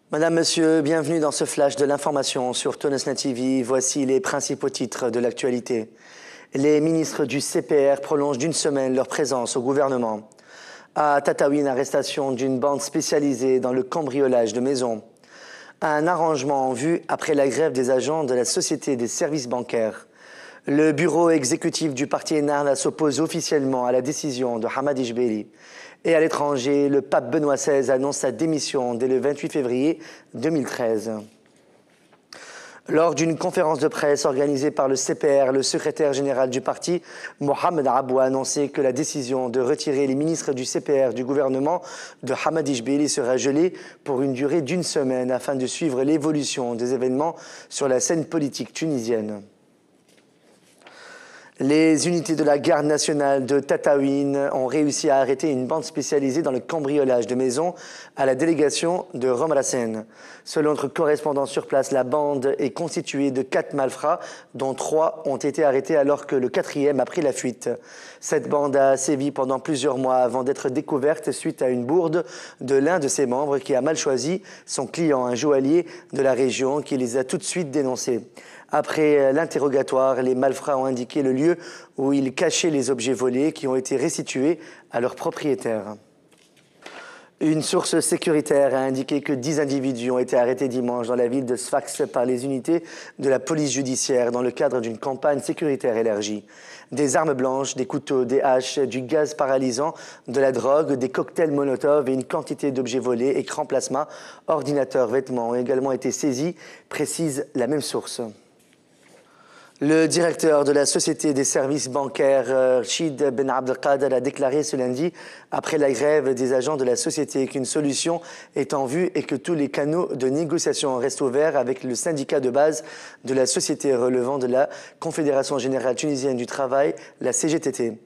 Madame, Monsieur, bienvenue dans ce flash de l'information sur Tonosna TV. Voici les principaux titres de l'actualité. Les ministres du CPR prolongent d'une semaine leur présence au gouvernement. À Tataouine, arrestation d'une bande spécialisée dans le cambriolage de maisons. Un arrangement en vue après la grève des agents de la Société des services bancaires. Le bureau exécutif du parti Ennahda s'oppose officiellement à la décision de Hamad Ijbeli. Et à l'étranger, le pape Benoît XVI annonce sa démission dès le 28 février 2013. Lors d'une conférence de presse organisée par le CPR, le secrétaire général du parti, Mohamed Abou, a annoncé que la décision de retirer les ministres du CPR du gouvernement de Hamad Ijbeli sera gelée pour une durée d'une semaine afin de suivre l'évolution des événements sur la scène politique tunisienne. Les unités de la garde nationale de Tataouine ont réussi à arrêter une bande spécialisée dans le cambriolage de maisons à la délégation de Romrasen. Selon notre correspondant sur place, la bande est constituée de 4 malfrats, dont 3 ont été arrêtés alors que le 4e a pris la fuite. Cette bande a sévi pendant plusieurs mois avant d'être découverte suite à une bourde de l'un de ses membres qui a mal choisi son client, un joaillier de la région, qui les a tout de suite dénoncés. Après l'interrogatoire, les malfrats ont indiqué le lieu où ils cachaient les objets volés qui ont été restitués à leurs propriétaires. Une source sécuritaire a indiqué que 10 individus ont été arrêtés dimanche dans la ville de Sfax par les unités de la police judiciaire dans le cadre d'une campagne sécuritaire élargie. Des armes blanches, des couteaux, des haches, du gaz paralysant, de la drogue, des cocktails Molotov et une quantité d'objets volés, écrans plasma, ordinateurs, vêtements ont également été saisis, précise la même source. Le directeur de la Société des services bancaires, Rachid Ben Abdelkader, a déclaré ce lundi, après la grève des agents de la société, qu'une solution est en vue et que tous les canaux de négociation restent ouverts avec le syndicat de base de la société relevant de la Confédération générale tunisienne du travail, la CGTT.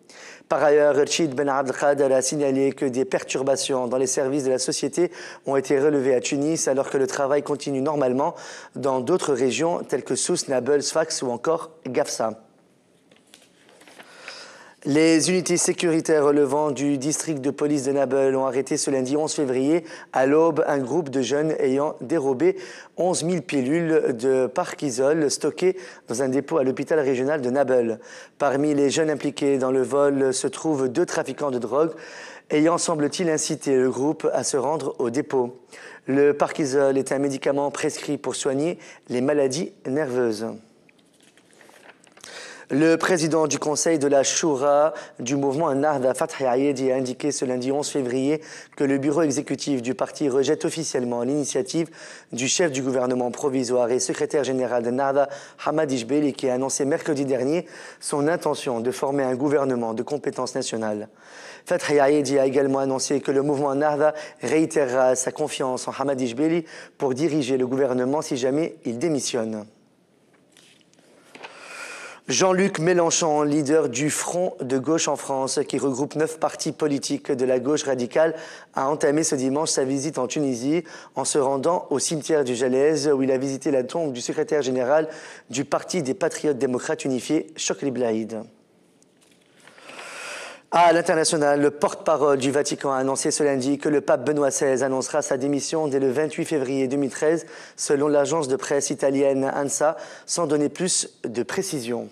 Par ailleurs, Rachid Ben Abdelkader a signalé que des perturbations dans les services de la société ont été relevées à Tunis alors que le travail continue normalement dans d'autres régions telles que Sousse, Nabeul, Sfax ou encore Gafsa. Les unités sécuritaires relevant du district de police de Nabeul ont arrêté ce lundi 11 février à l'aube un groupe de jeunes ayant dérobé 11 000 pilules de Parkisol stockées dans un dépôt à l'hôpital régional de Nabeul. Parmi les jeunes impliqués dans le vol se trouvent 2 trafiquants de drogue ayant, semble-t-il, incité le groupe à se rendre au dépôt. Le Parkisol est un médicament prescrit pour soigner les maladies nerveuses. Le président du conseil de la Choura du mouvement Ennahda, Fathi Aïedi, a indiqué ce lundi 11 février que le bureau exécutif du parti rejette officiellement l'initiative du chef du gouvernement provisoire et secrétaire général d'Ennahda, Hamad Ijbeli, qui a annoncé mercredi dernier son intention de former un gouvernement de compétence nationale. Fathi Aïedi a également annoncé que le mouvement Ennahda réitérera sa confiance en Hamad Ijbeli pour diriger le gouvernement si jamais il démissionne. Jean-Luc Mélenchon, leader du Front de gauche en France, qui regroupe 9 partis politiques de la gauche radicale, a entamé ce dimanche sa visite en Tunisie en se rendant au cimetière du Jalez où il a visité la tombe du secrétaire général du Parti des Patriotes démocrates unifiés, Chokri Blaïd. À l'international, le porte-parole du Vatican a annoncé ce lundi que le pape Benoît XVI annoncera sa démission dès le 28 février 2013, selon l'agence de presse italienne ANSA, sans donner plus de précisions.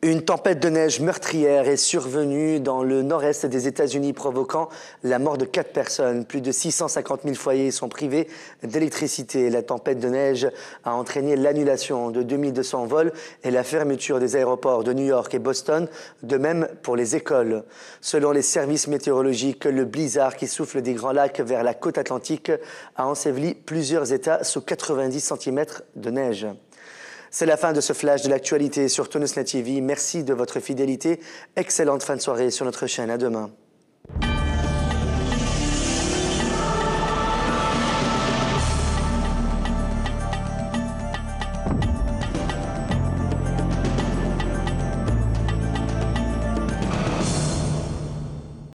Une tempête de neige meurtrière est survenue dans le nord-est des États-Unis, provoquant la mort de 4 personnes. Plus de 650 000 foyers sont privés d'électricité. La tempête de neige a entraîné l'annulation de 2200 vols et la fermeture des aéroports de New York et Boston, de même pour les écoles. Selon les services météorologiques, le blizzard qui souffle des Grands Lacs vers la côte atlantique a enseveli plusieurs États sous 90 cm de neige. C'est la fin de ce flash de l'actualité sur Tonosna TV. Merci de votre fidélité. Excellente fin de soirée sur notre chaîne. À demain.